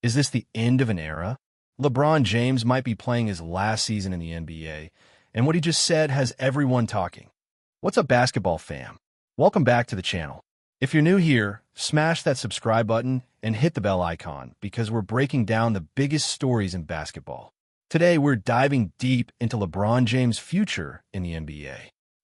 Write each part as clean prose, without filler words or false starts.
Is this the end of an era? LeBron James might be playing his last season in the NBA, and what he just said has everyone talking. What's up, basketball fam? Welcome back to the channel. If you're new here, smash that subscribe button and hit the bell icon because we're breaking down the biggest stories in basketball. Today, we're diving deep into LeBron James' future in the NBA.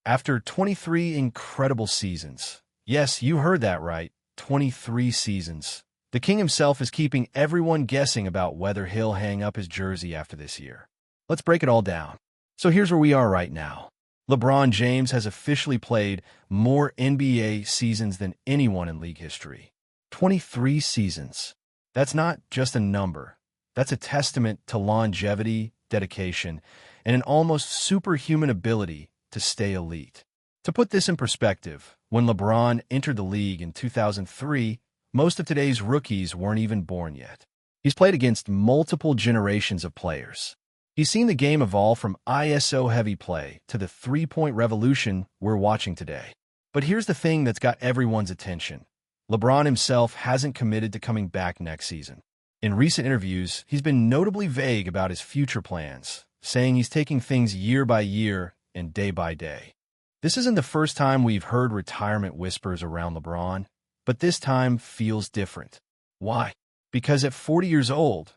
After 23 incredible seasons, yes, you heard that right, 23 seasons, the king himself is keeping everyone guessing about whether he'll hang up his jersey after this year. Let's break it all down. So here's where we are right now. LeBron James has officially played more NBA seasons than anyone in league history. 23 seasons. That's not just a number. That's a testament to longevity, dedication, and an almost superhuman ability to stay elite. To put this in perspective, when LeBron entered the league in 2003, most of today's rookies weren't even born yet. He's played against multiple generations of players. He's seen the game evolve from ISO-heavy play to the three-point revolution we're watching today. But here's the thing that's got everyone's attention. LeBron himself hasn't committed to coming back next season. In recent interviews, he's been notably vague about his future plans, saying he's taking things year by year and day by day. This isn't the first time we've heard retirement whispers around LeBron, but this time feels different. Why? Because at 40 years old,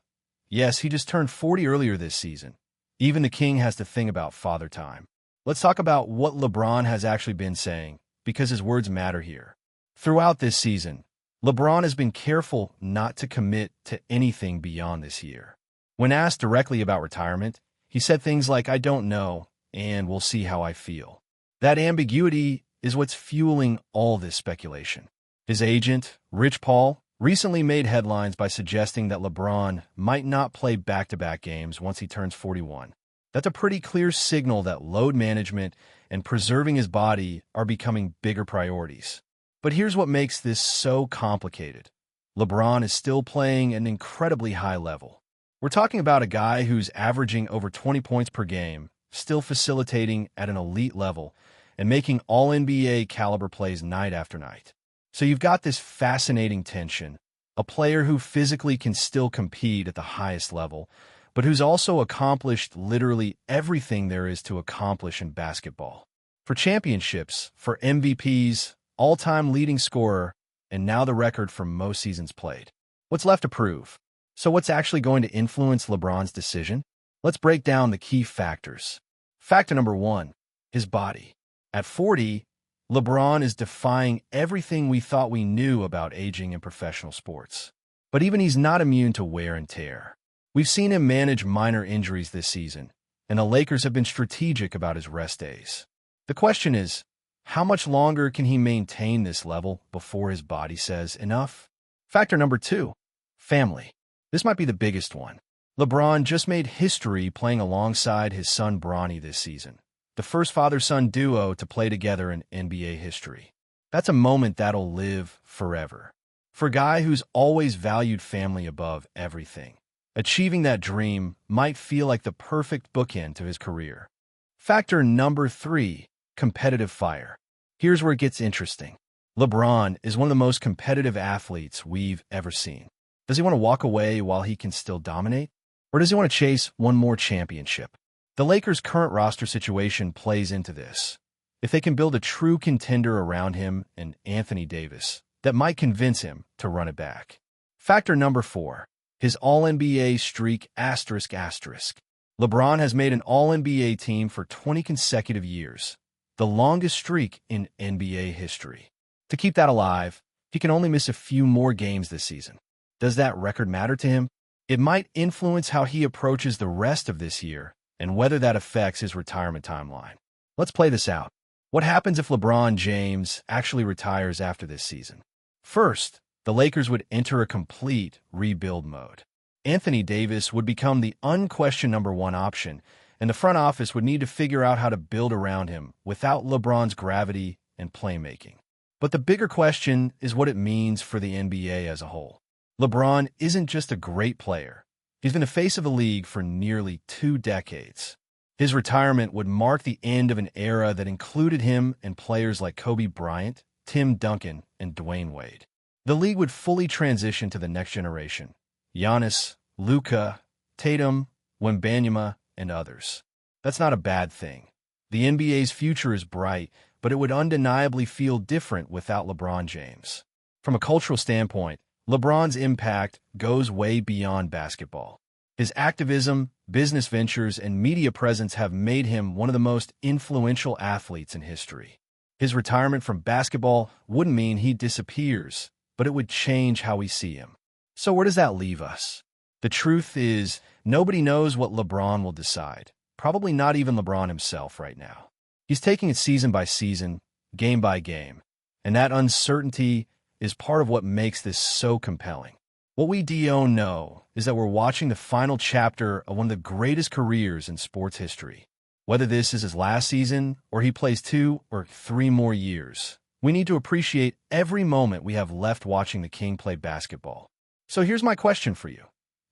yes, he just turned 40 earlier this season, even the king has to think about father time. Let's talk about what LeBron has actually been saying, because his words matter here. Throughout this season, LeBron has been careful not to commit to anything beyond this year. When asked directly about retirement, he said things like, "I don't know, and we'll see how I feel." That ambiguity is what's fueling all this speculation. His agent, Rich Paul, recently made headlines by suggesting that LeBron might not play back-to-back games once he turns 41. That's a pretty clear signal that load management and preserving his body are becoming bigger priorities. But here's what makes this so complicated. LeBron is still playing at an incredibly high level. We're talking about a guy who's averaging over 20 points per game, still facilitating at an elite level, and making all-NBA caliber plays night after night. So you've got this fascinating tension, a player who physically can still compete at the highest level, but who's also accomplished literally everything there is to accomplish in basketball. For championships, for MVPs, all-time leading scorer, and now the record for most seasons played. What's left to prove? So what's actually going to influence LeBron's decision? Let's break down the key factors. Factor number one, his body. At 40, LeBron is defying everything we thought we knew about aging in professional sports. But even he's not immune to wear and tear. We've seen him manage minor injuries this season, and the Lakers have been strategic about his rest days. The question is, how much longer can he maintain this level before his body says enough? Factor number two, family. This might be the biggest one. LeBron just made history playing alongside his son Bronny this season, the first father-son duo to play together in NBA history. That's a moment that'll live forever. For a guy who's always valued family above everything, achieving that dream might feel like the perfect bookend to his career. Factor number three, competitive fire. Here's where it gets interesting. LeBron is one of the most competitive athletes we've ever seen. Does he want to walk away while he can still dominate? Or does he want to chase one more championship? The Lakers' current roster situation plays into this. If they can build a true contender around him and Anthony Davis, that might convince him to run it back. Factor number four, his All-NBA streak ***. LeBron has made an All-NBA team for 20 consecutive years, the longest streak in NBA history. To keep that alive, he can only miss a few more games this season. Does that record matter to him? It might influence how he approaches the rest of this year and whether that affects his retirement timeline. Let's play this out. What happens if LeBron James actually retires after this season? First, the Lakers would enter a complete rebuild mode. Anthony Davis would become the unquestioned number one option, and the front office would need to figure out how to build around him without LeBron's gravity and playmaking. But the bigger question is what it means for the NBA as a whole. LeBron isn't just a great player. He's been the face of the league for nearly 2 decades. His retirement would mark the end of an era that included him and players like Kobe Bryant, Tim Duncan, and Dwayne Wade. The league would fully transition to the next generation, Giannis, Luka, Tatum, Wembanyama, and others. That's not a bad thing. The NBA's future is bright, but it would undeniably feel different without LeBron James. From a cultural standpoint, LeBron's impact goes way beyond basketball. His activism, business ventures, and media presence have made him one of the most influential athletes in history. His retirement from basketball wouldn't mean he disappears, but it would change how we see him. So where does that leave us? The truth is, nobody knows what LeBron will decide. Probably not even LeBron himself right now. He's taking it season by season, game by game, and that uncertainty is part of what makes this so compelling. What we don't know is that we're watching the final chapter of one of the greatest careers in sports history. Whether this is his last season or he plays 2 or 3 more years, we need to appreciate every moment we have left watching the King play basketball. So here's my question for you.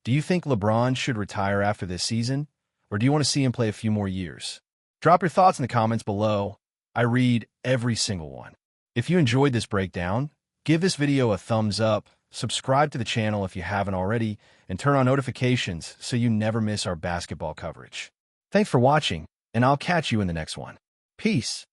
Do you think LeBron should retire after this season, or do you want to see him play a few more years? Drop your thoughts in the comments below. I read every single one. If you enjoyed this breakdown, give this video a thumbs up, subscribe to the channel if you haven't already, and turn on notifications so you never miss our basketball coverage. Thanks for watching, and I'll catch you in the next one. Peace.